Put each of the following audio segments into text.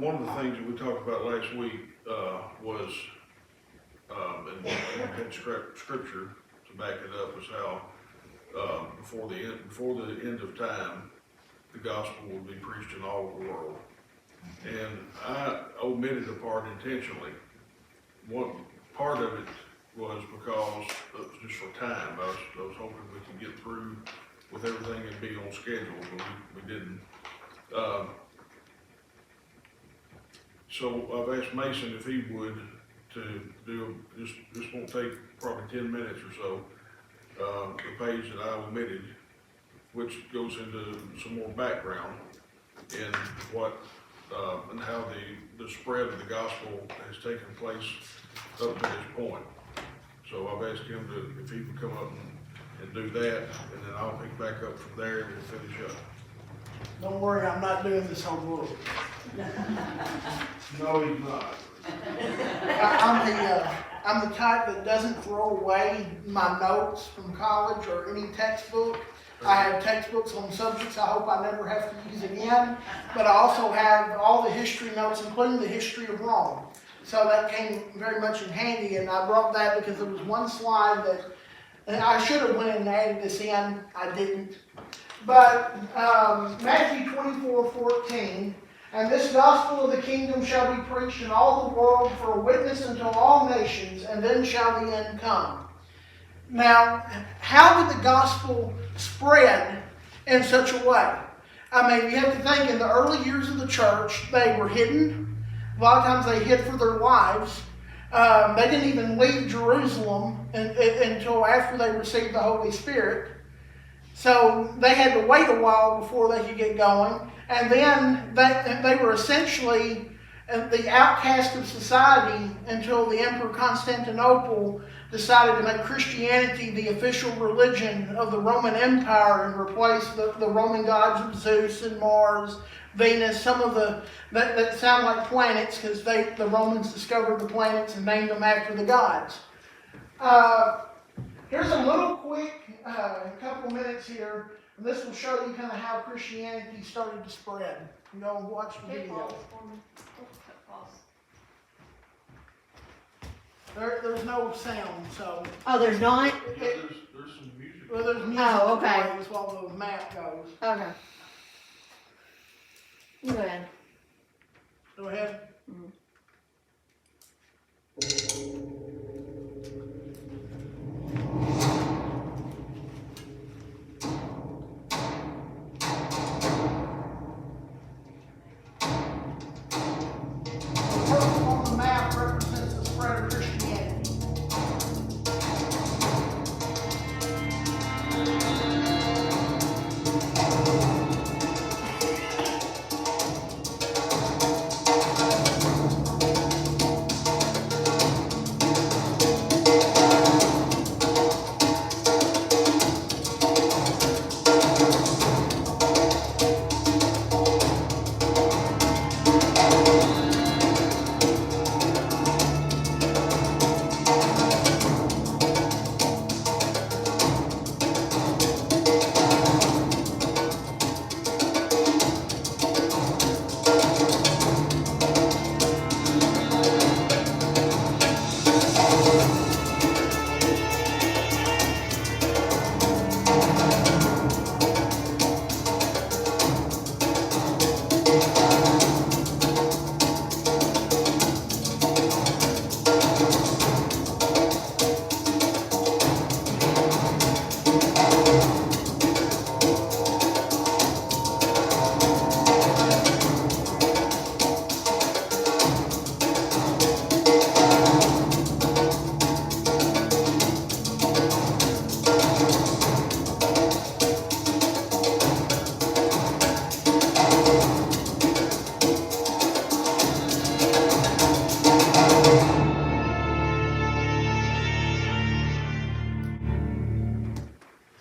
one of the things that we talked about last week, was, and we had scripture to back it up, was how, before the end of time, the gospel will be preached in all of the world. And I omitted a part intentionally. One part of it was because it was just for time. I was hoping we could get through with everything and be on schedule, but we didn't. So I've asked Mason if he would to do, this won't take probably 10 minutes or so, the page that I omitted, which goes into some more background in what, and how the spread of the gospel has taken place up to this point. So I've asked him if he would come up and do that, and then I'll pick back up from there and we'll finish up. Don't worry, I'm not doing this whole book. No, he's not. I'm the type that doesn't throw away my notes from college or any textbook. I have textbooks on subjects I hope I never have to use again, but I also have all the history notes, including the history of Rome. So that came very much in handy, and I brought that because there was one slide that I should have went and added this in. I didn't. But Matthew 24:14, and this gospel of the kingdom shall be preached in all the world for a witness unto all nations, and then shall the end come. Now, how did the gospel spread in such a way? I mean, you have to think in the early years of the church, they were hidden. A lot of times they hid for their lives. They didn't even leave Jerusalem until after they received the Holy Spirit. So they had to wait a while before they could get going. And then they were essentially the outcast of society until the Emperor Constantinople decided to make Christianity the official religion of the Roman Empire and replace the Roman gods of Zeus and Mars, Venus, some of that sound like planets because the Romans discovered the planets and named them after the gods. Here's a little quick couple minutes here, and this will show you kind of how Christianity started to spread. You know, watch the video. There's no sound, so. Oh, there's not? There's some music. Well, there's music Oh, okay. that plays while the map goes. Okay. You go ahead. Go ahead. The purple on the map represents the spread of Christianity.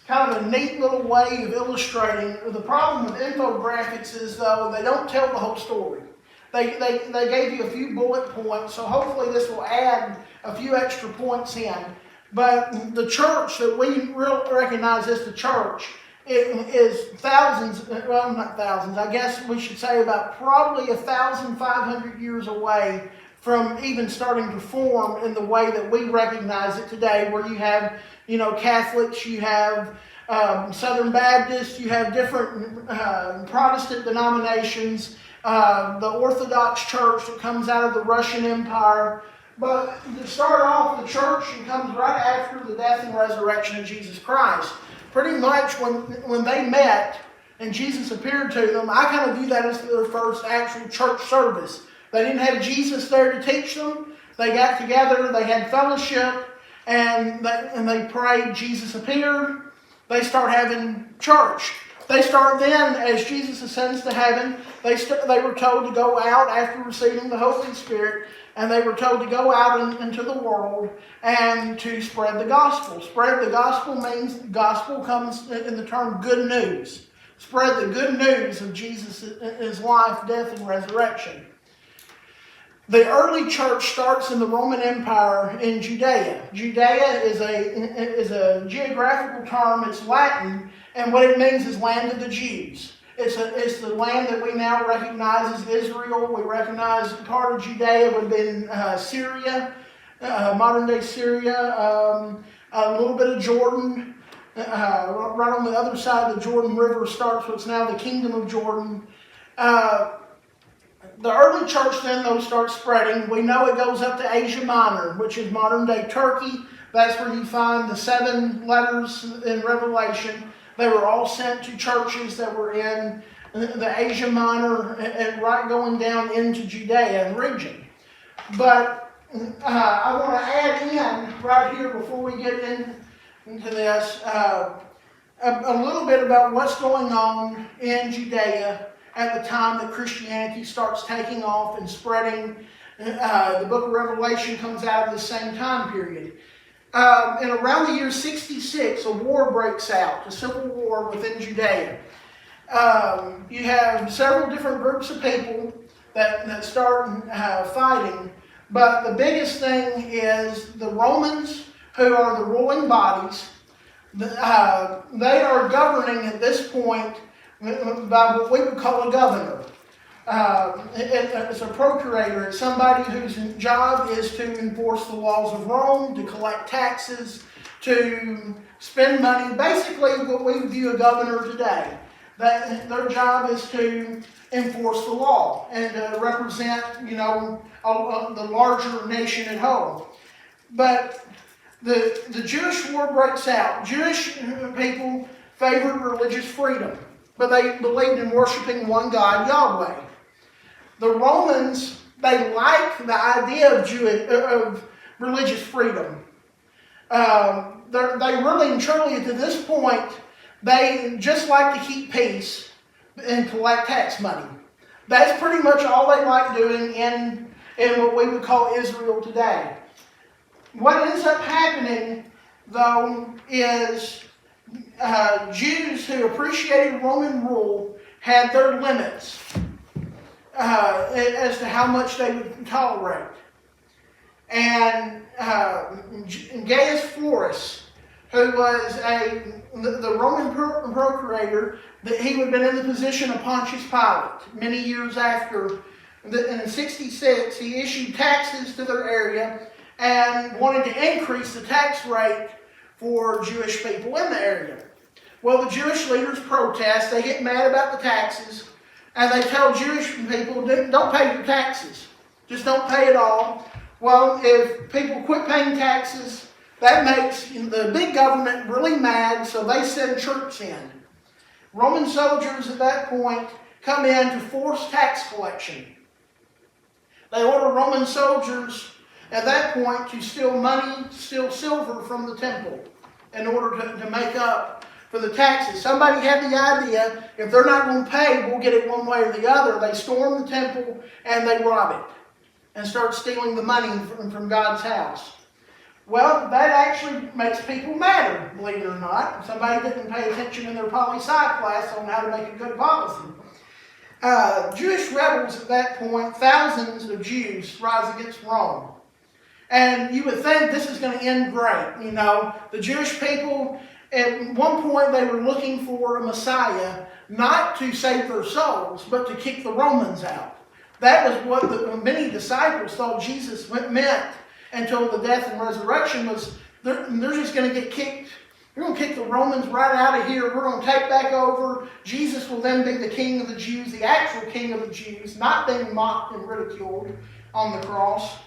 Kind of a neat little way of illustrating. The problem with infographics is, though, they don't tell the whole story. They gave you a few bullet points, so hopefully this will add a few extra points in. But the church that we recognize as the church is thousands, well, not thousands, I guess we should say about probably 1,500 years away from even starting to form in the way that we recognize it today, where you have, Catholics, you have Southern Baptists, you have different Protestant denominations, the Orthodox Church that comes out of the Russian Empire. But to start off, the church comes right after the death and resurrection of Jesus Christ. Pretty much when they met and Jesus appeared to them, I kind of view that as their first actual church service. They didn't have Jesus there to teach them. They got together, they had fellowship, and they prayed. Jesus appeared. They start having church. They start then, as Jesus ascends to heaven, they were told to go out after receiving the Holy Spirit, and they were told to go out into the world and to spread the gospel. Spread the gospel means, gospel comes in the term good news. Spread the good news of Jesus' life, death, and resurrection. The early church starts in the Roman Empire in Judea. Judea is a geographical term. It's Latin, and what it means is land of the Jews. It's the land that we now recognize as Israel. We recognize part of Judea would have been Syria, modern-day Syria, a little bit of Jordan. Right on the other side of the Jordan River starts what's now the Kingdom of Jordan. The early church then, though, starts spreading. We know it goes up to Asia Minor, which is modern-day Turkey. That's where you find the 7 letters in Revelation. They were all sent to churches that were in the Asia Minor and right going down into Judea and region. But I want to add in right here before we get into this a little bit about what's going on in Judea at the time that Christianity starts taking off and spreading. The book of Revelation comes out of the same time period. And around the year 66, a war breaks out, a civil war within Judea. You have several different groups of people that start fighting, but the biggest thing is the Romans, who are the ruling bodies. They are governing at this point by what we would call a governor. It's a procurator. It's somebody whose job is to enforce the laws of Rome, to collect taxes, to spend money. Basically, what we view a governor today. Their job is to enforce the law and to represent, the larger nation at home. But the Jewish war breaks out. Jewish people favored religious freedom, but they believed in worshiping one God, Yahweh. The Romans, they liked the idea of religious freedom. They really and truly, to this point, they just like to keep peace and collect tax money. That's pretty much all they like doing in what we would call Israel today. What ends up happening, though, is Jews who appreciated Roman rule had their limits as to how much they would tolerate. And Gaius Florus, who was the Roman procurator, that he would have been in the position of Pontius Pilate many years after. In 66, he issued taxes to their area and wanted to increase the tax rate for Jewish people in the area. Well, the Jewish leaders protest. They get mad about the taxes, and they tell Jewish people, don't pay your taxes. Just don't pay it all. Well, if people quit paying taxes, that makes the big government really mad, so they send troops in. Roman soldiers at that point come in to force tax collection. They order Roman soldiers at that point to steal money, steal silver from the temple in order to make up for the taxes. Somebody had the idea, if they're not going to pay, we'll get it one way or the other. They storm the temple and they rob it and start stealing the money from God's house. Well, that actually makes people madder, believe it or not. Somebody didn't pay attention in their poli-sci class on how to make a good policy. Jewish rebels at that point, thousands of Jews rise against Rome. And you would think this is going to end great. The Jewish people, At one point, they were looking for a Messiah, not to save their souls, but to kick the Romans out. That was what many disciples thought Jesus meant until the death and resurrection was, they're just going to get kicked. We're going to kick the Romans right out of here. We're going to take back over. Jesus will then be the king of the Jews, the actual king of the Jews, not being mocked and ridiculed on the cross.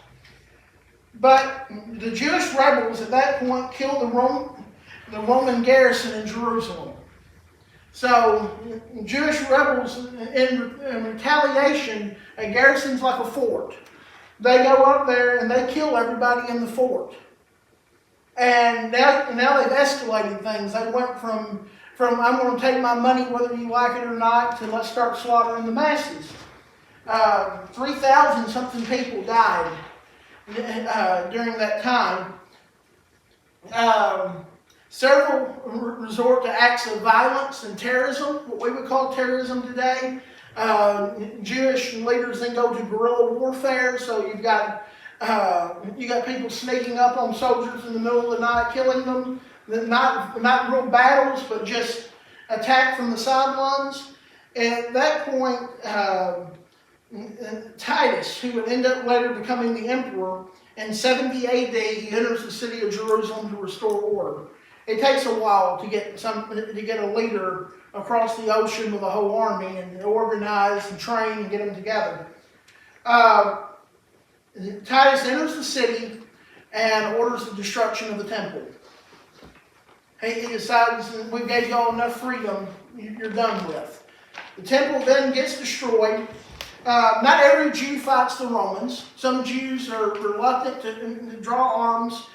But the Jewish rebels at that point killed the Roman garrison in Jerusalem. So Jewish rebels, in retaliation, a garrison's like a fort. They go up there and they kill everybody in the fort. And now they've escalated things. They went from I'm going to take my money whether you like it or not to let's start slaughtering the masses. 3,000 something people died during that time. Several resort to acts of violence and terrorism, what we would call terrorism today. Jewish leaders then go to guerrilla warfare. So you've got people sneaking up on soldiers in the middle of the night, killing them. Not real battles, but just attack from the sidelines. And at that point, Titus, who would end up later becoming the emperor, in 70 AD, he enters the city of Jerusalem to restore order. It takes a while to get a leader across the ocean with a whole army and organize and train and get them together. Titus enters the city and orders the destruction of the temple. He decides, we gave you all enough freedom, you're done with. The temple then gets destroyed. Not every Jew fights the Romans. Some Jews are reluctant to draw arms,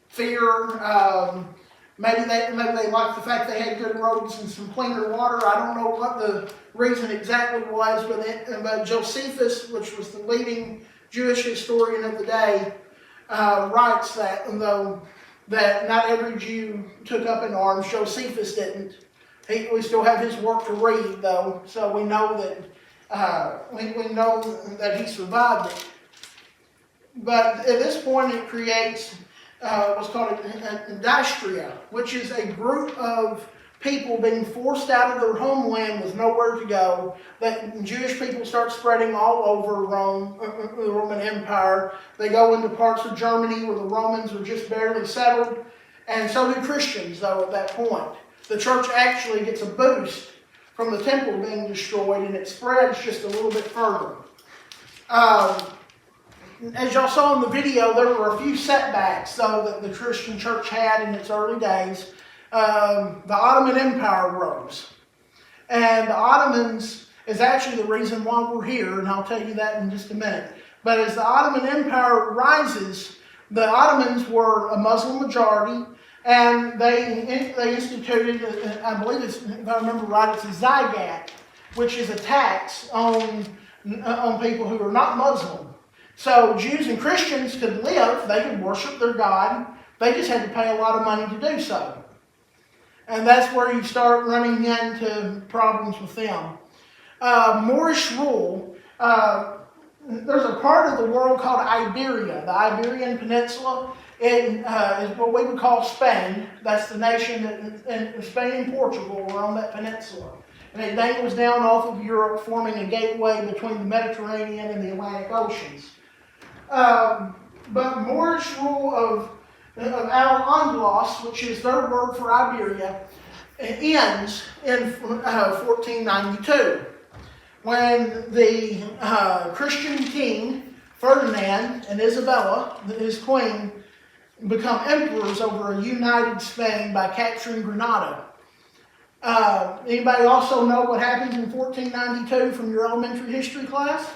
fear. Maybe they like the fact they had good roads and some cleaner water. I don't know what the reason exactly was, but Josephus, which was the leading Jewish historian of the day, writes that that not every Jew took up in arms. Josephus didn't. We still have his work to read, though, so we know that he survived it. But at this point, it creates what's called a dystria, which is a group of people being forced out of their homeland with nowhere to go. That Jewish people start spreading all over Rome, the Roman Empire. They go into parts of Germany where the Romans are just barely settled, and so do Christians, though, at that point. The church actually gets a boost from the temple being destroyed, and it spreads just a little bit further. As y'all saw in the video, there were a few setbacks, though, that the Christian church had in its early days. The Ottoman Empire rose. And the Ottomans is actually the reason why we're here, and I'll tell you that in just a minute. But as the Ottoman Empire rises, the Ottomans were a Muslim majority, and they instituted, I believe if I remember right, it's a zakat, which is a tax on people who are not Muslim. So Jews and Christians could live, they could worship their God, they just had to pay a lot of money to do so. And that's where you start running into problems with them. Moorish rule, there's a part of the world called Iberia, the Iberian Peninsula. It is what we would call Spain. That's the nation that Spain and Portugal were on that peninsula. And it dangles down off of Europe, forming a gateway between the Mediterranean and the Atlantic Oceans. But Moorish rule of Al-Andalus, which is their word for Iberia, ends in 1492. When the Christian king, Ferdinand, and Isabella, his queen, become emperors over a united Spain by capturing Granada. Anybody also know what happens in 1492 from your elementary history class?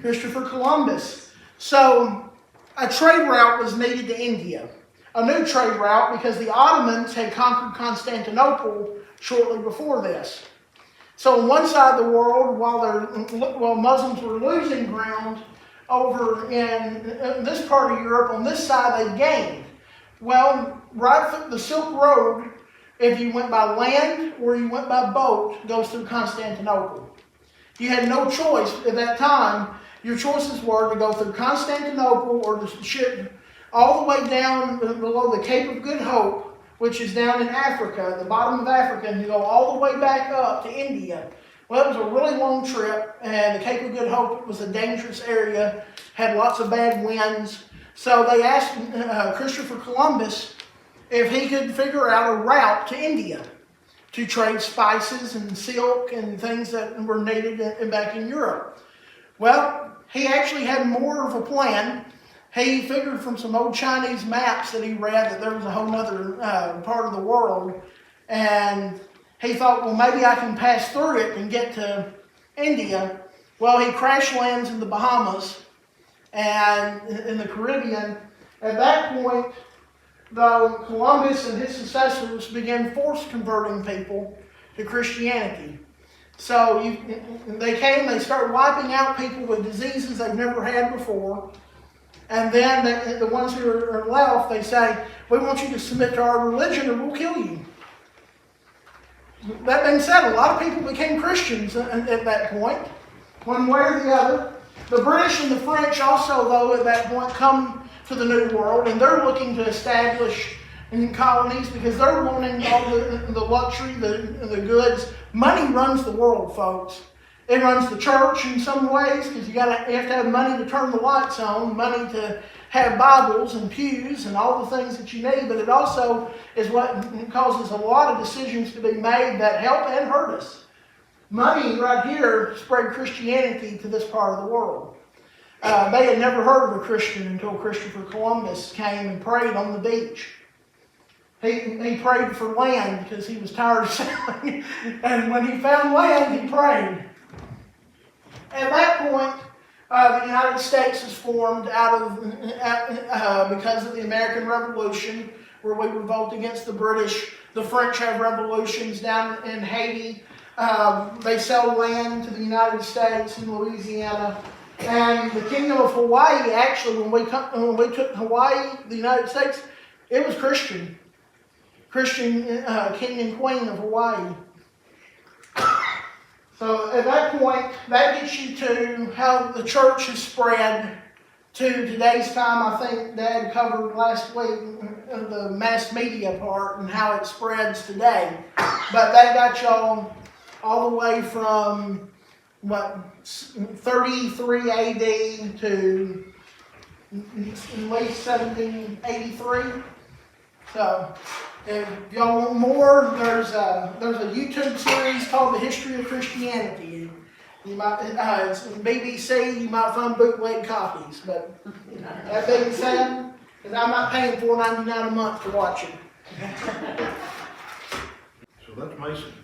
Christopher Columbus. So a trade route was needed to India. A new trade route because the Ottomans had conquered Constantinople shortly before this. So on one side of the world, while Muslims were losing ground over in this part of Europe, on this side they gained. Well, right through the Silk Road, if you went by land or you went by boat, goes through Constantinople. You had no choice at that time. Your choices were to go through Constantinople or to ship all the way down below the Cape of Good Hope which is down in Africa, the bottom of Africa, and you go all the way back up to India. Well, it was a really long trip, and the Cape of Good Hope was a dangerous area, had lots of bad winds. So they asked Christopher Columbus if he could figure out a route to India to trade spices and silk and things that were needed back in Europe. Well, he actually had more of a plan. He figured from some old Chinese maps that he read that there was a whole other part of the world, and he thought, well, maybe I can pass through it and get to India. Well, he crash lands in the Bahamas and in the Caribbean. At that point, though, Columbus and his successors began force converting people to Christianity. So they came, they started wiping out people with diseases they've never had before. And then the ones who are left, they say, we want you to submit to our religion or we'll kill you. That being said, a lot of people became Christians at that point, one way or the other. The British and the French also, though, at that point come to the New World, and they're looking to establish colonies because they're wanting all the luxury, the goods. Money runs the world, folks. It runs the church in some ways because you have to have money to turn the lights on, money to have Bibles and pews and all the things that you need, but it also is what causes a lot of decisions to be made that help and hurt us. Money right here spread Christianity to this part of the world. They had never heard of a Christian until Christopher Columbus came and prayed on the beach. He prayed for land because he was tired of sailing, and when he found land, he prayed. At that point, the United States is formed because of the American Revolution, where we revolt against the British. The French have revolutions down in Haiti. They sell land to the United States in Louisiana. And the Kingdom of Hawaii, actually, when we took Hawaii, the United States, it was Christian. Christian king and queen of Hawaii. So at that point, that gets you to how the church has spread to today's time. I think Dad covered last week the mass media part and how it spreads today. But that got y'all all the way from, 33 AD to at least 1783. So if y'all want more, there's a YouTube series called The History of Christianity. You might it's BBC. You might find bootleg copies. But that being said, because I'm not paying $4.99 a month to watch it. So that's Mason.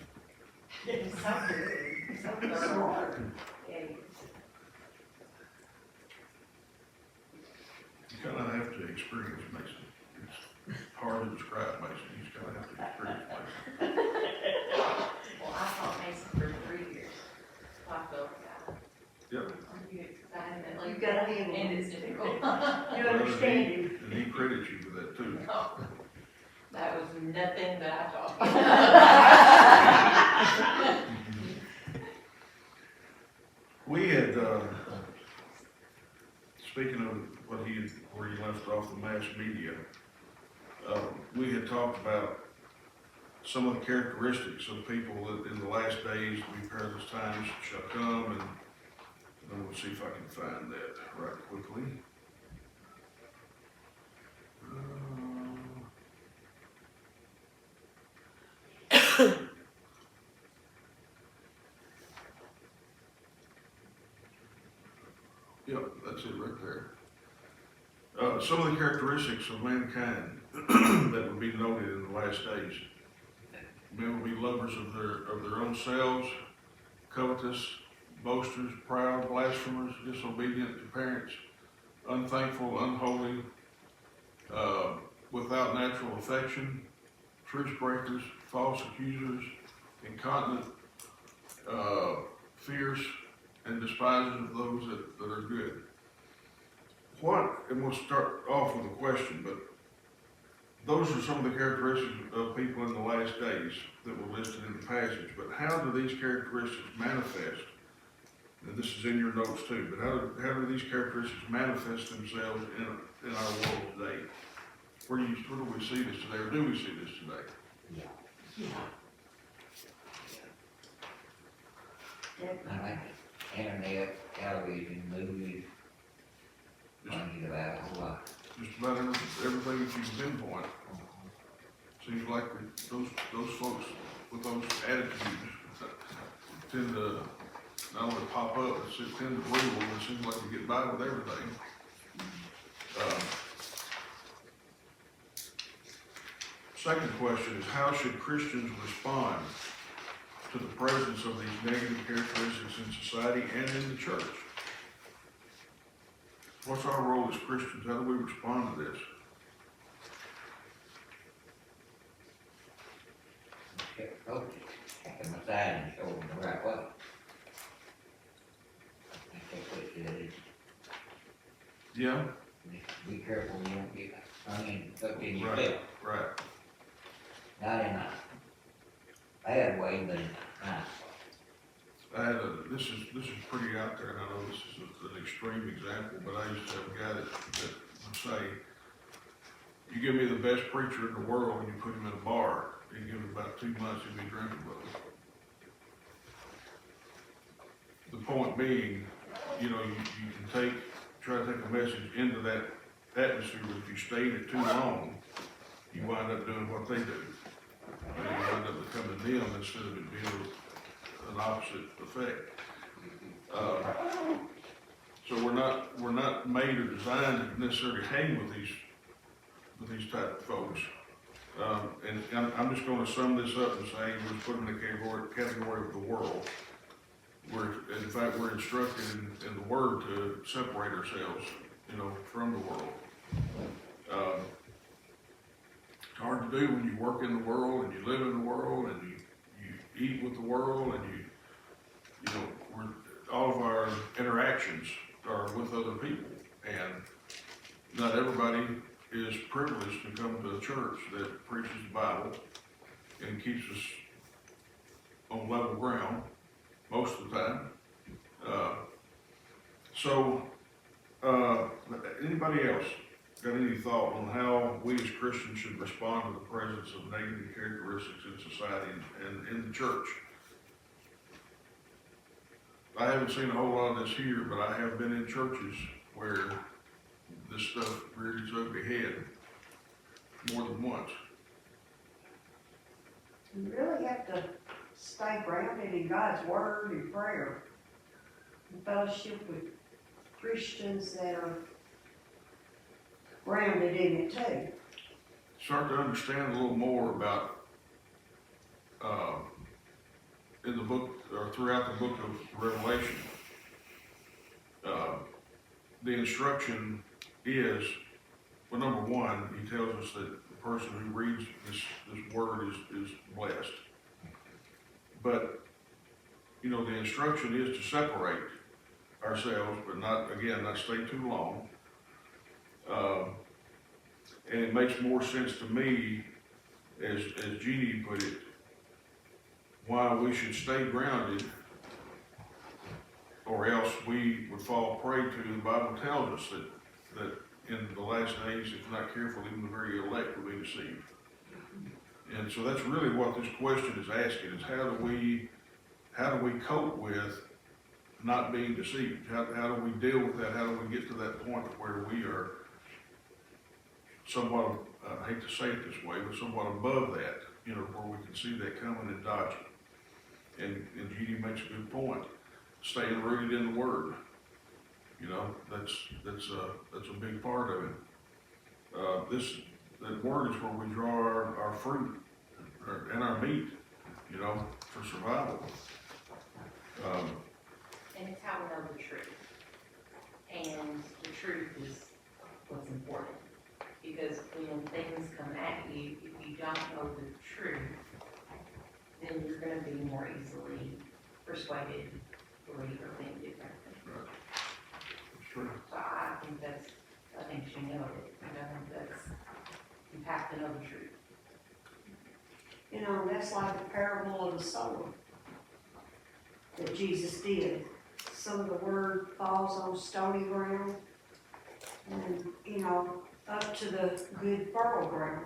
You kind of have to experience Mason. It's hard to describe Mason. You just kind of have to experience Mason. Well, I taught Mason for 3 years. Blackbelt guy. Yep. You You gotta handle and it. it's difficult. You understand him. And he credits you for that too. That was nothing that I taught. We had, speaking of where he left off the mass media, we had talked about some of the characteristics of people that in the last days, we perilous times shall come, and I'm gonna see if I can find that right quickly. Yep, that's it right there. Some of the characteristics of mankind that would be noted in the last days. Men will be lovers of their own selves, covetous, boasters, proud, blasphemers, disobedient to parents, unthankful, unholy, without natural affection, truce breakers, false accusers, incontinent, fierce, and despisers of those that are good. And we'll start off with a question, but those are some of the characteristics of people in the last days that were listed in the passage. But how do these characteristics manifest? And this is in your notes too, but how do these characteristics manifest themselves in our world today? where do we see this today, or do we see this today? Definitely. I think internet, television, movies, running about a whole lot. Just about everything that you can pinpoint. Seems like those folks with those attitudes tend to not only pop up, but tend to rule, and it seems like they get by with everything. Second question is, how should Christians respond to the presence of these negative characteristics in society and in the church? What's our role as Christians? How do we respond to this? Check the coaches, check them aside and show them the right way. I think that's what it is. Yeah, Just be careful you don't get hung in, stuck in Right. yourself. right. Not in a bad way, but in a nice way. This is pretty out there, and I know this is an extreme example, but I used to have a guy that would say, you give me the best preacher in the world and you put him in a bar, and give him about 2 months, he'd be drinking with us. The point being, you know, you can try to take a message into that atmosphere, but if you stay in it too long, you wind up doing what they do. And you wind up becoming them instead of it being an opposite effect. So we're not made or designed to necessarily hang with these type of folks. And I'm just gonna sum this up and say, we're just put in the category of the world. In fact, we're instructed in the Word to separate ourselves, you know, from the world. It's hard to do when you work in the world and you live in the world and you eat with the world and you know, all of our interactions are with other people. And not everybody is privileged to come to a church that preaches the Bible and keeps us on level ground most of the time. Anybody else got any thought on how we as Christians should respond to the presence of negative characteristics in society and in the church? I haven't seen a whole lot of this here, but I have been in churches where this stuff reared its ugly head more than once. You really have to stay grounded in God's word and prayer. And fellowship with Christians that are grounded in it too. Start to understand a little more about, in the book, or throughout the book of Revelation, the instruction is, well, number one, he tells us that the person who reads this word is blessed. But, you know, the instruction is to separate ourselves, but not stay too long. And it makes more sense to me, as Jeannie put it, why we should stay grounded, or else we would fall prey to. The Bible tells us that in the last days, if not careful, even the very elect will be deceived. And so that's really what this question is asking, is how do we cope with not being deceived? How do we deal with that? How do we get to that point where we are somewhat, I hate to say it this way, but somewhat above that, you know, where we can see that coming and dodge it. And Judy makes a good point, staying rooted in the Word. You know, that's a big part of it. That Word is where we draw our fruit and our meat, you know, for survival. And it's how we know the truth. And the truth is what's important. Because when things come at you, if you don't know the truth, then you're gonna be more easily persuaded, believe, or think differently. Right. It's true. So I think she nailed it. I think you have to know the truth. You know, that's like the parable of the sower that Jesus did. Some of the word falls on stony ground, and, you know, up to the good burial ground.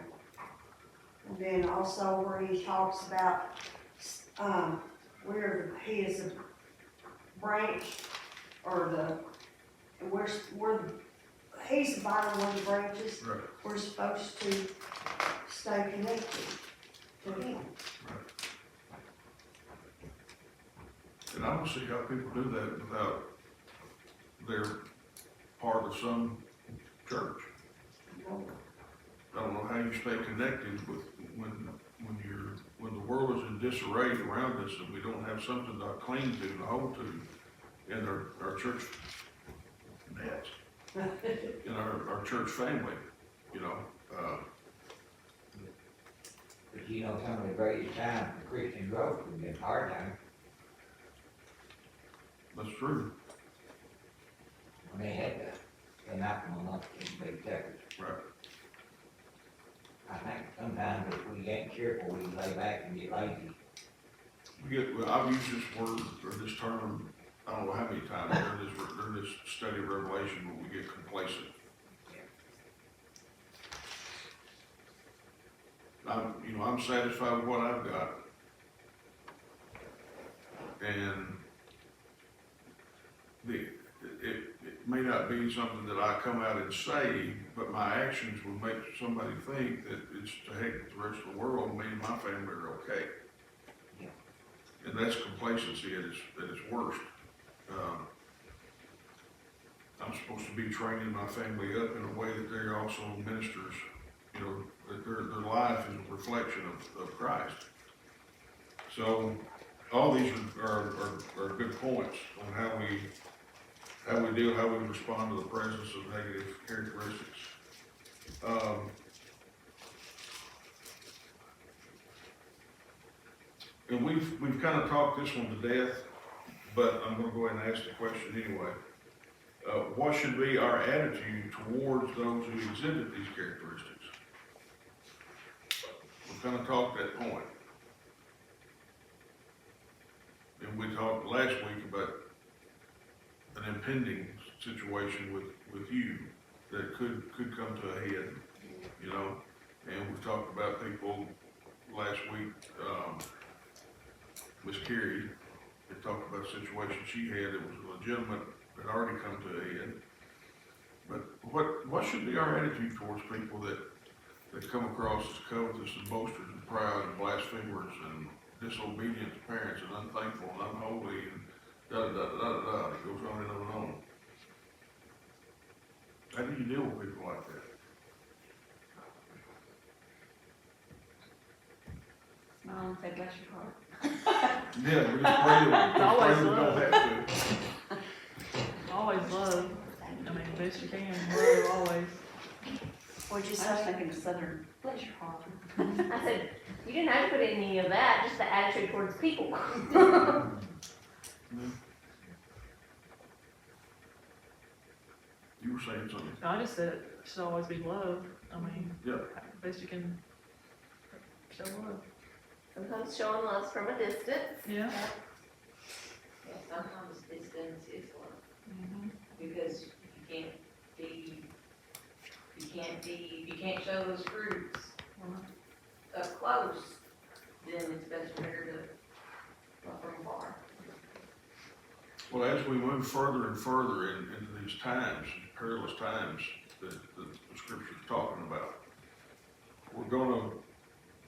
And then also where he talks about, where his branch, or where he's the bottom of the branches, Right. we're supposed to stay connected to him. And I don't see how people do that without they're part of some church. I don't know how you stay connected with, when the world is in disarray around us and we don't have something to cling to, to hold to in our church nets, in our church family, you know, But you know, some of the greatest times for Christian growth have been hard times, that's true, when they had the Malcolm up in Big Texas. right? I think sometimes if we ain't careful, we lay back and get lazy. Well, I've used this word or this term, I don't know how many times during this study of Revelation, where we get complacent. I'm satisfied with what I've got. And it may not be something that I come out and say, but my actions would make somebody think that it's to heck with the rest of the world, me and my family are okay. Yeah. And that's complacency at its worst. I'm supposed to be training my family up in a way that they're also ministers, you know, that their life is a reflection of Christ. So, all these are good points on how we deal, how we respond to the presence of negative characteristics. And we've kind of talked this one to death, but I'm gonna go ahead and ask the question anyway. What should be our attitude towards those who exhibit these characteristics? We kind of talked that point. And we talked last week about an impending situation with you that could come to a head, you know? And we've talked about people last week, Miss Carrie had talked about a situation she had that was legitimate, had already come to a head. But what should be our attitude towards people that come across as covetous and boasters and proud and blasphemers and disobedient to parents and unthankful and unholy and da-da-da-da-da-da, it goes on and on and on. How do you deal with people like that? Smile and say, bless your heart. Yeah, we just pray that we Always don't love. have to. Always love. I mean, best you can, love always. What'd you I was say? thinking of Southern, bless your heart. I said, you didn't have to put any of that, just the attitude towards people. You were saying something. I just said it should always be love. I mean, Yeah. best you can show love. Sometimes showing love from a distance. Yeah. Yeah, sometimes distance is love, Mhm. because you can't show those fruits up close, then it's better to love from afar. Well, as we move further and further into these times, perilous times that the scripture is talking about, we're gonna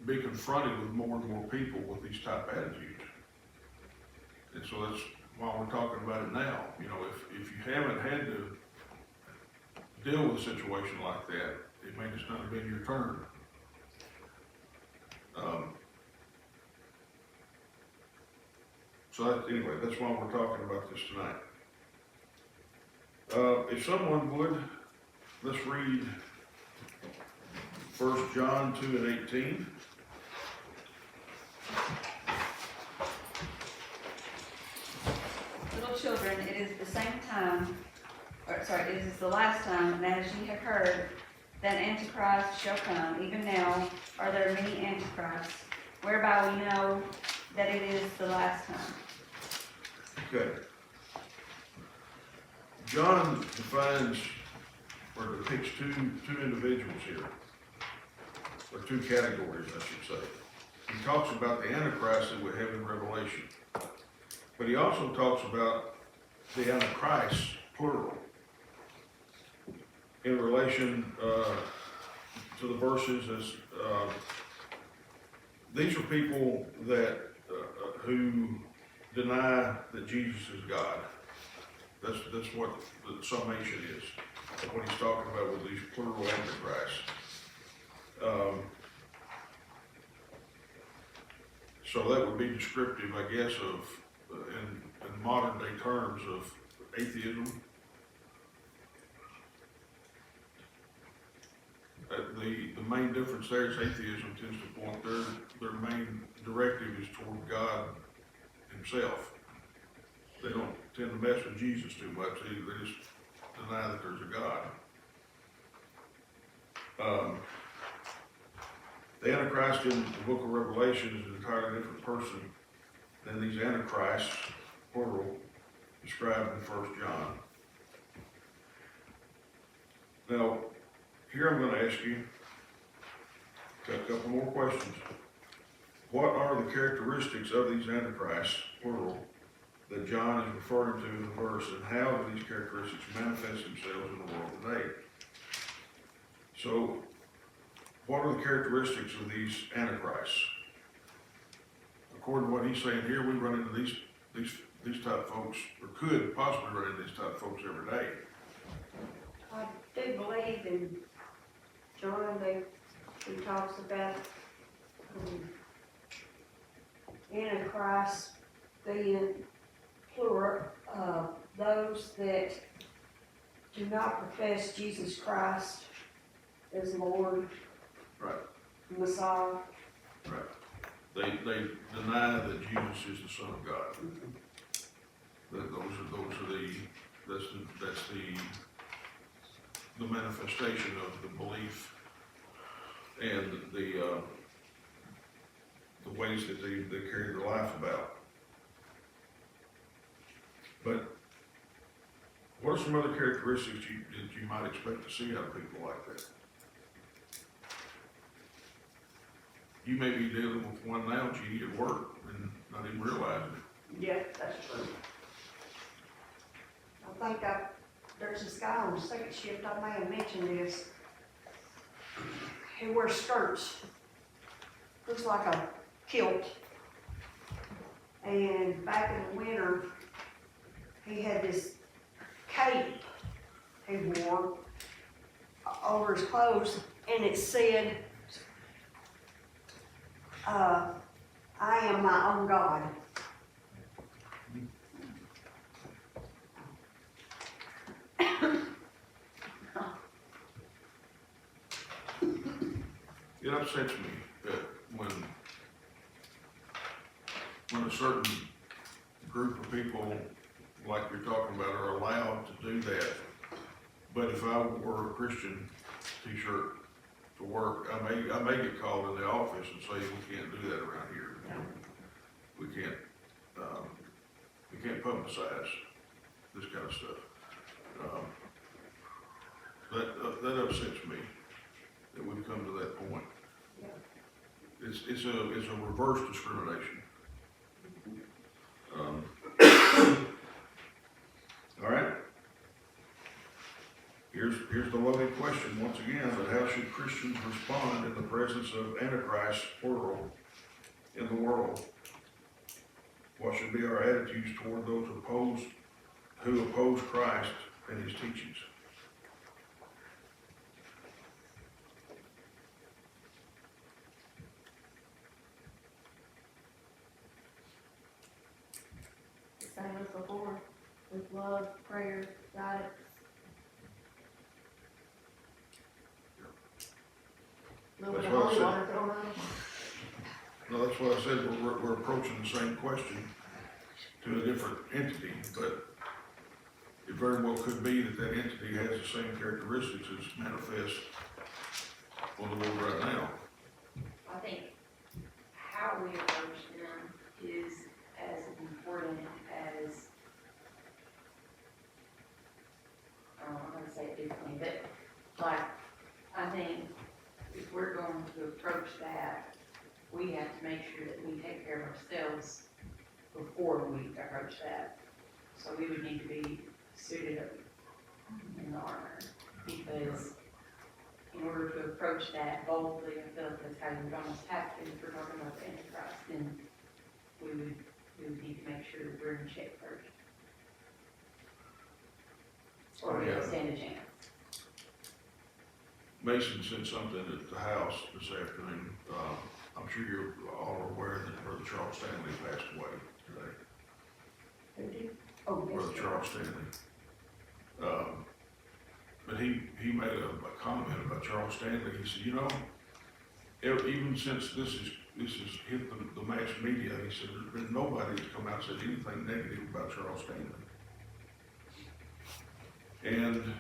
be confronted with more and more people with these type attitudes. And so that's why we're talking about it now. You know, if you haven't had to deal with a situation like that, it may just not have been your turn. Anyway, that's why we're talking about this tonight. If someone would, let's read 1 John 2:18. Little children, it is the same time, it is the last time, and as ye have heard, that Antichrist shall come. Even now are there many Antichrists, whereby we know that it is the last time. Okay. John defines or depicts two individuals here, or two categories, I should say. He talks about the Antichrist that we have in Revelation, but he also talks about the Antichrist, plural, in relation to the verses as these are people that who deny that Jesus is God. That's what the summation is, what he's talking about with these plural antichrists. So that would be descriptive, I guess, of, in modern day terms, of atheism. The main difference there is atheism tends to point their main directive is toward God himself. They don't tend to mess with Jesus too much. They just deny that there's a God. The Antichrist in the book of Revelation is an entirely different person than these Antichrists, plural, described in 1 John. Now, here I'm going to ask you a couple more questions. What are the characteristics of these Antichrists, plural, that John is referring to in the verse, and how do these characteristics manifest themselves in the world today? So, what are the characteristics of these Antichrists? According to what he's saying here, we run into these type of folks, or could possibly run into these type of folks every day. I do believe in John, he talks about Antichrist being plural, those that do not profess Jesus Christ as Lord. Right. Messiah. Right. They deny that Jesus is the Son of God. That's the manifestation of the belief and the ways that they carry their life about. But what are some other characteristics that you might expect to see out of people like that? You may be dealing with one now, G, at work and not even realizing it. Yeah, that's true. I think there's this guy on the second shift, I may have mentioned this. He wears skirts. Looks like a kilt. And back in the winter, he had this cape he wore over his clothes, and it said, I am my own God. It upsets me that when a certain group of people, like you're talking about, are allowed to do that. But if I wore a Christian t-shirt to work, I may get called in the office and say, we can't do that around here. We can't publicize this kind of stuff. That upsets me that we've come to that point. It's a reverse discrimination. All right. Here's the loaded question once again, but how should Christians respond in the presence of Antichrist, plural, in the world? What should be our attitudes toward those who oppose Christ and his teachings? Same as before, with love, prayer, guidance. Little bit of That's what I holy said. water thrown on. No, that's what I said, we're approaching the same question to a different entity, but it very well could be that that entity has the same characteristics as manifest on the world right now. I think how we approach them is as important as, I'm gonna say it differently, but ourselves before we approach that. So we would need to be suited up in the armor, because in order to approach that boldly, I feel like that's how you would almost have to, if we're talking about the Antichrist, then we would need to make sure that we're in check first. Or we Yeah. stand a chance. Mason sent something at the house this afternoon. I'm sure you're all aware that Brother Charles Stanley passed away today. Who did? Oh, Brother yes. Charles Stanley. But he made a comment about Charles Stanley. He said, you know, even since this has hit the mass media, he said, there's been nobody that's come out and said anything negative about Charles Stanley. And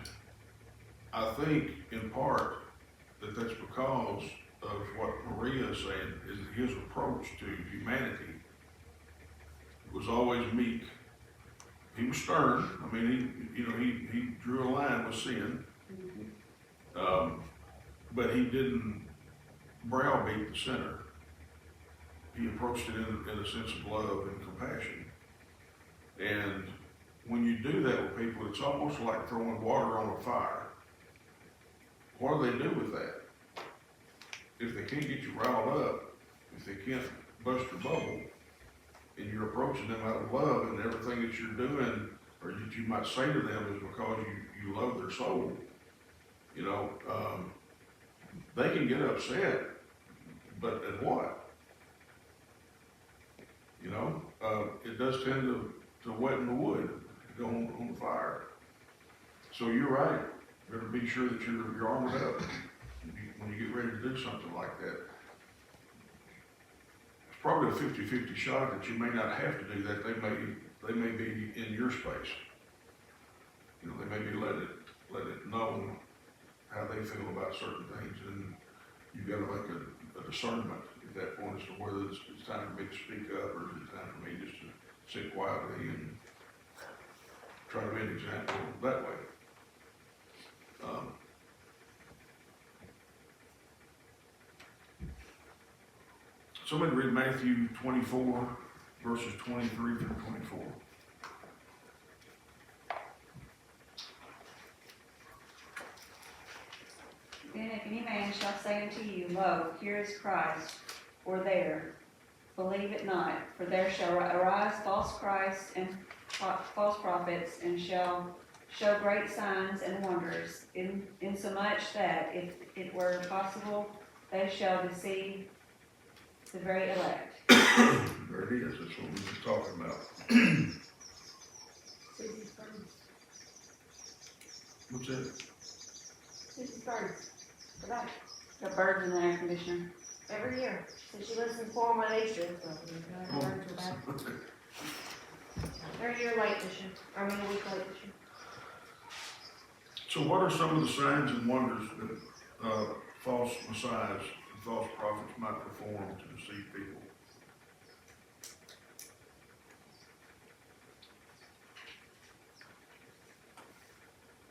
I think in part that that's because of what Maria is saying, is that his approach to humanity was always meek. He was stern. I mean, he drew a line with sin. But he didn't browbeat the sinner. He approached it in a sense of love and compassion. And when you do that with people, it's almost like throwing water on a fire. What do they do with that? If they can't get you riled up, if they can't bust your bubble, and you're approaching them out of love, and everything that you're doing, or that you might say to them is because you love their soul, they can get upset, but at what? It does tend to wet the wood, go on the fire. So you're right, you better be sure that you're armored up when you get ready to do something like that. It's probably a 50-50 shot that you may not have to do that. They may be in your space. They may be let it know how they feel about certain things, and you've got to make a discernment at that point as to whether it's time for me to speak up, or is it time for me just to sit quietly and try to be an example that way. Somebody read Matthew 24, verses 23 through 24. Then if any man shall say unto you, Lo, here is Christ, or there, believe it not, for there shall arise false Christs and false prophets, and shall show great signs and wonders, insomuch that, if it were possible, they shall deceive the very elect. There it is, that's what we were talking about. Susie's birds. What's that? Susie's birds. Forgot. The birds in the air conditioner. Every year. So she listens for them on Easter. They're a year late this year. A week late this year. So what are some of the signs and wonders that false messiahs and false prophets might perform to deceive people?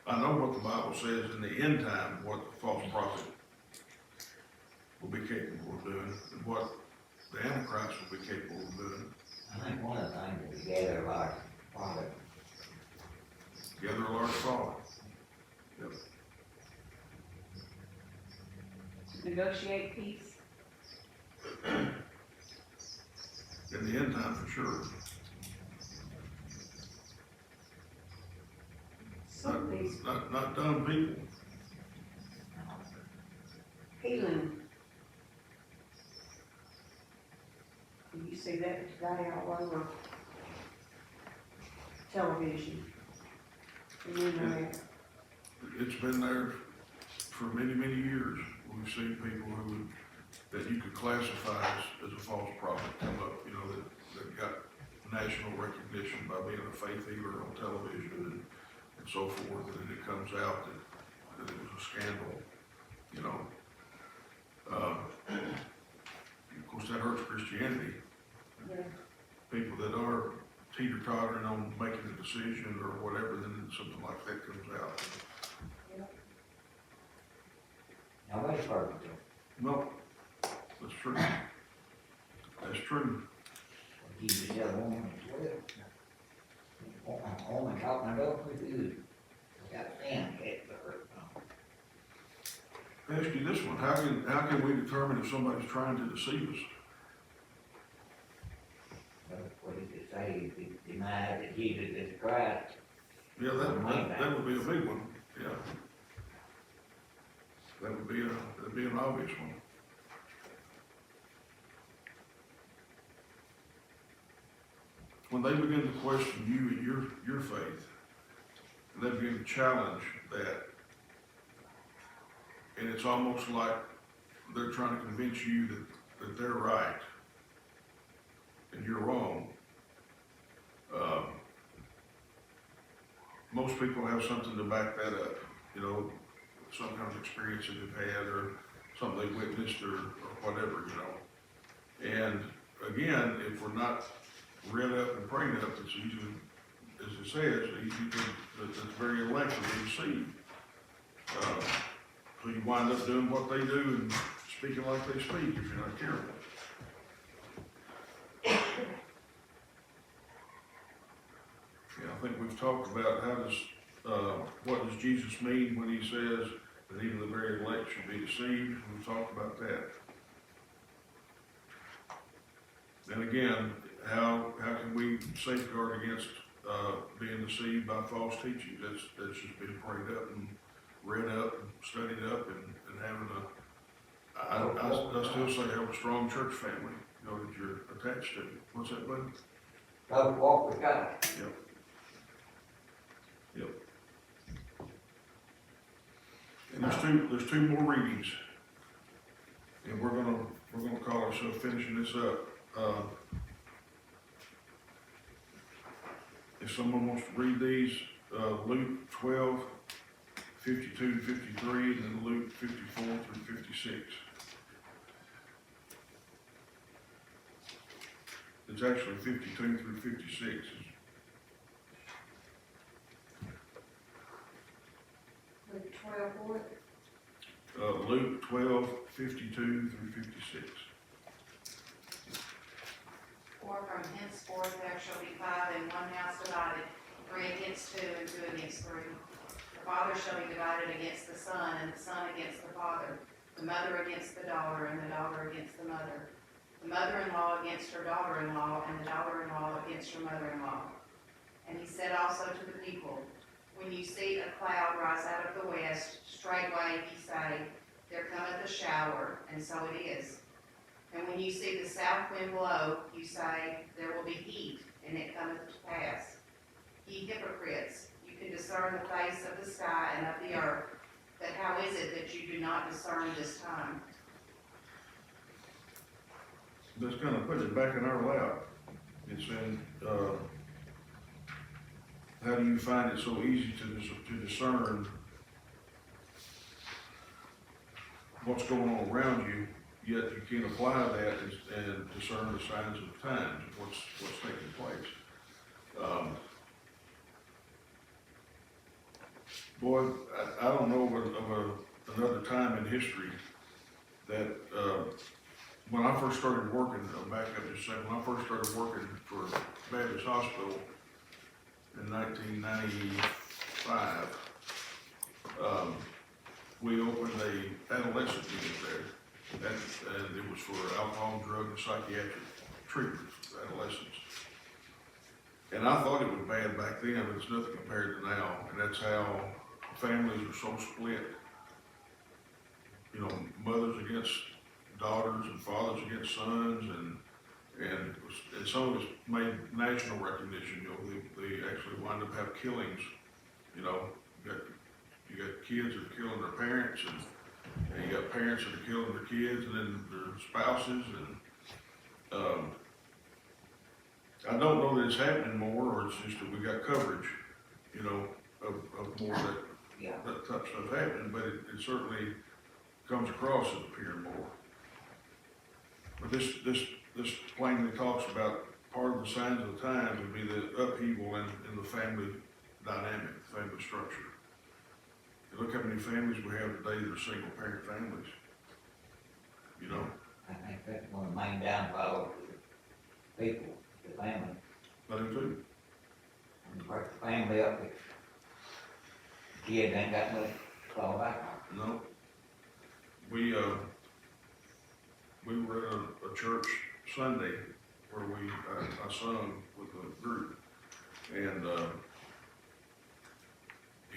I know what the Bible says in the end time, what the false prophet will be capable of doing, and what the Antichrist will be capable of doing. I think one of the things is gather a large product. Gather a large following. Yep. Negotiate peace. In the end time, for sure. Some of these Not dumb people. healing. You see that today all over television. And It's been there for many, many years. We've seen people that you could classify as a false prophet come up, that got national recognition by being a faith healer on television and so forth, and then it comes out that it was a scandal, Of course, that hurts Christianity. Yeah. People that are teeter-tottering on making a decision or whatever, then something like that comes out. Nobody's perfect. No, that's true. That's true. He was the other woman as well. Woman talking about pretty good. Got Sam hit the hurt. Ask you this one, how can we determine if somebody's trying to deceive us? What did it say? It denied that Jesus is Christ. Yeah, that would be a big one, yeah. That'd be an obvious one. When they begin to question you and your faith, and they begin to challenge that, and it's almost like they're trying to convince you that they're right and you're wrong. Most people have something to back that up, you know, some kind of experience that they've had or something they witnessed or whatever, you know. And again, if we're not read up and prayed up, it's easy, as it says, it's very elective to deceive. So you wind up doing what they do and speaking like they speak if you're not careful. Yeah, I think we've talked about what does Jesus mean when he says that even the very elect should be deceived. We've talked about that. And again, how can we safeguard against being deceived by false teachings? That's just been prayed up and read up and studied up and having I still say have a strong church family, you know, that you're attached to. What's that, buddy? Love walk with God. Yep. And there's two more readings. And we're gonna call ourselves finishing this up. If someone wants to read these, Luke 12, 52 to 53, and then Luke 54 through 56. It's actually 52 through 56. Luke 12, what? Luke 12, 52 through 56. For from henceforth there shall be 5 in one house divided, 3 against 2 and 2 against 3. The father shall be divided against the son, and the son against the father, the mother against the daughter, and the daughter against the mother, the mother-in-law against her daughter-in-law, and the daughter-in-law against her mother-in-law. And he said also to the people, when you see a cloud rise out of the west, straightway ye say, there cometh a shower, and so it is. And when you see the south wind blow, you say, there will be heat, and it cometh to pass. Ye hypocrites, you can discern the face of the sky and of the earth, but how is it that you do not discern this time? That's kind of putting it back in our lap. It's saying, how do you find it so easy to discern what's going on around you, yet you can't apply that and discern the signs of the times, what's taking place? Boy, I don't know of another time in history that, when I first started working, I'll back up just a second, when I first started working for Baptist Hospital in 1995, we opened a adolescent unit there, and it was for alcohol, drug, and psychiatric treatment for adolescents. And I thought it was bad back then, but it's nothing compared to now, and that's how families are so split. You know, mothers against daughters and fathers against sons, and some of it's made national recognition. You know, they actually wind up having killings. You know, you got kids that are killing their parents, and you got parents that are killing their kids, and then their spouses, and I don't know that it's happening more, or it's just that we got coverage, you know, of more that type of stuff happening, but it certainly comes across as appearing more. But this plainly talks about part of the signs of the times would be the upheaval in the family dynamic, family structure. You look how many families we have today that are single parent families. You know? I think that's one of the main downfalls of people. the family, I do too. and break the family up, if kids ain't got much to fall back on. No. We were at a church Sunday where I sung with a group. And,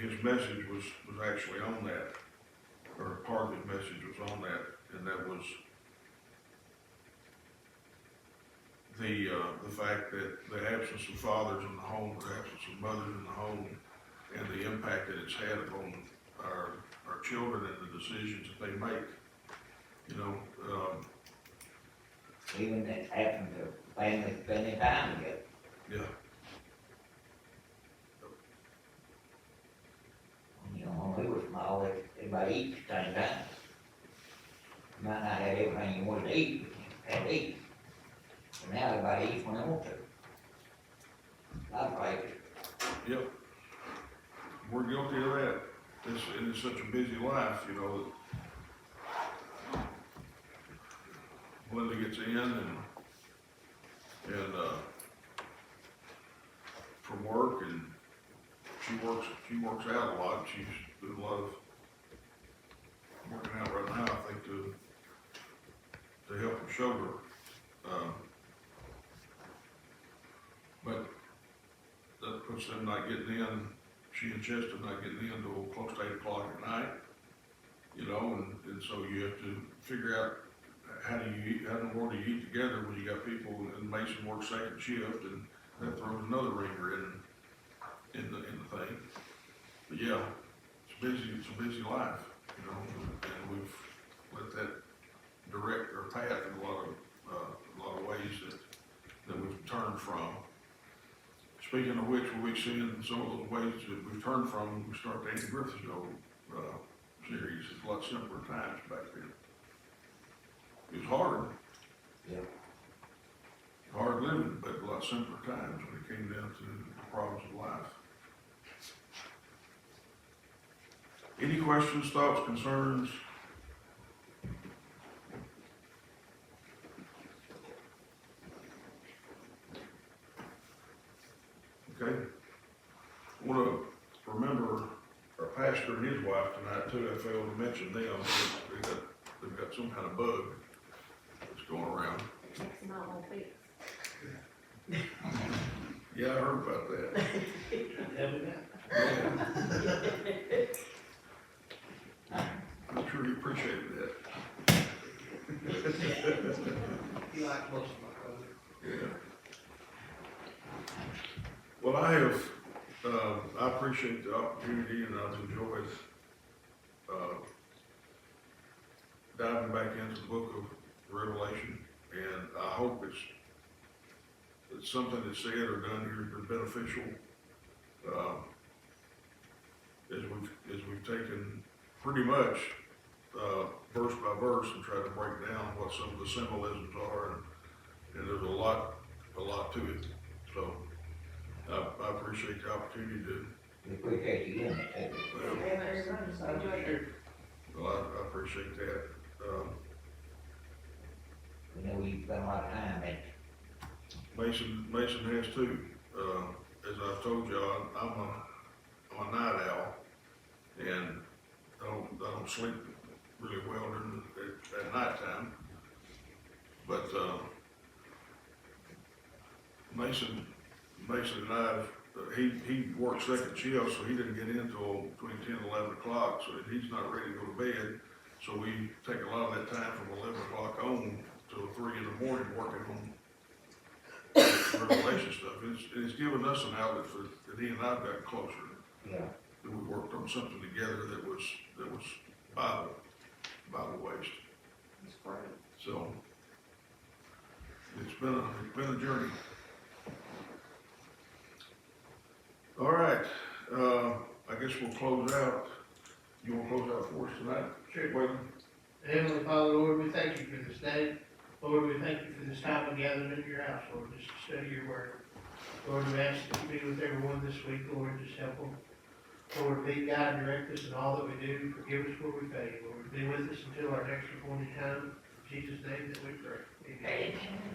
his message was actually on that, or part of his message was on that, and that was the fact that the absence of fathers in the home, the absence of mothers in the home, and the impact that it's had upon our children and the decisions that they make. You know, Even that happened to family spending time together. yeah, You know, when we were small, everybody eat at the same time. You might not have everything you wanted to eat, but you had to eat. But now everybody eats when they want to. A lot of places. yep. We're guilty of that. It's such a busy life, you know, that Linda gets in and from work, and she works out a lot. She's doing a lot of working out right now, I think, to help her shoulder. But that puts them not getting in, she and Chester not getting in until close to 8 o'clock at night, you know, and so you have to figure out how in the world do you eat together when you got people, and Mason works second shift, and that throws another ringer in the thing. But yeah, it's a busy life, you know, and we've let that direct our path in a lot of ways that we've turned from. Speaking of which, we'll be seeing some of those ways that we've turned from when we start the Andy Griffith Show series. It's a lot simpler times back then. It was hard. Yep. Hard living, but a lot simpler times when it came down to the problems of life. Any questions, thoughts, concerns? Okay. I want to remember our pastor and his wife tonight too. I failed to mention them. They've got some kind of bug that's going around. Next month won't be. Yeah, I heard about that. Yeah. I'm sure he appreciated that. You like most of my brother. Yeah. Well, I appreciate the opportunity, and I've enjoyed, diving back into the book of Revelation, and I hope it's something that's said or done here has been beneficial, as we've taken pretty much, verse by verse and tried to break down what some of the symbolisms are, and there's a lot to it, so. I appreciate the opportunity to, We appreciate you doing it too. well, I appreciate that. We know you spent a lot of time in it. Mason has too. As I've told y'all, I'm a night owl, and I don't sleep really well at nighttime. But, Mason and I, he works second shift, so he didn't get in until between 10 and 11 o'clock, so he's not ready to go to bed. So we take a lot of that time from 11 o'clock on till 3 in the morning working on Revelation stuff. It's given us an outlet that he and I've gotten closer. Yeah. That we worked on something together that was Bible based. That's great. So it's been a journey. All right, I guess we'll close out. You want to close out for us tonight? Sure. Waylon? Heavenly Father, Lord, we thank you for this day. Lord, we thank you for this time of gathering in your house, Lord, just to study your word. Lord, we ask that you be with everyone this week, Lord, just help them. Lord, lead, guide, and direct us in all that we do. Forgive us where we fail, Lord. Be with us until our next appointed time. In Jesus' name that we pray. Amen. Amen.